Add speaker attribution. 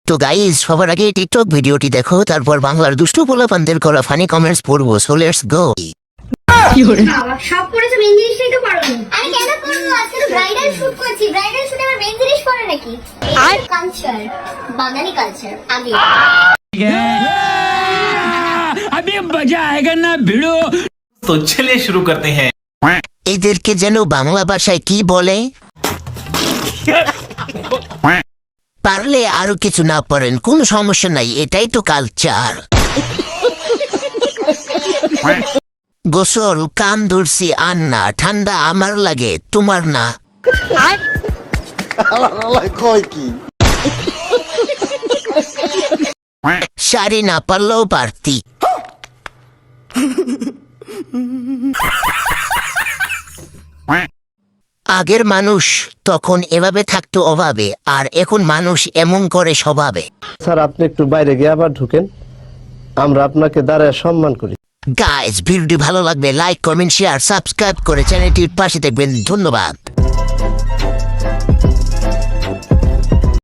Speaker 1: তো গাইজ সবার আগে টিকটক ভিডিওটি দেখো, তারপর বাংলার দুষ্টু পোলাপানদের করা ফানি কমেন্টস পড়বো। So let's go.
Speaker 2: বাবা, সব পড়েছো, মেন জিনিসটাই তো পড়োনি।
Speaker 3: আমি কেন করবো? আজকে তো ব্রাইডাল শুট করছি। ব্রাইডাল শুটে আমার মেন জিনিস পড়ে নাকি? আর কালচার, বাঙালি কালচার। আমি
Speaker 4: अभी मजा आएगा ना भिड़ो।
Speaker 5: तो चलिए शुरू करते हैं।
Speaker 1: এদেরকে যেন বাংলা ভাষায় কি বলে? পারলে আরো কিছু না পড়েন, কোনো সমস্যা নাই, এটাই তো কালচার। গোসল কান ধরছি আর না, ঠান্ডা আমার লাগে তোমার না। শাড়ি না পারলেও পারতি। আগের মানুষ তখন এভাবে থাকতো অভাবে, আর এখন মানুষ এমন করে স্বভাবে।
Speaker 6: স্যার আপনি একটু বাইরে গিয়ে আবার ঢুকেন, আমরা আপনাকে দাঁড়ায় সম্মান করি।
Speaker 1: গাইজ ভিডিওটি ভালো লাগবে লাইক কমেন্ট শেয়ার সাবস্ক্রাইব করে চ্যানেলটির পাশে থাকবেন। ধন্যবাদ।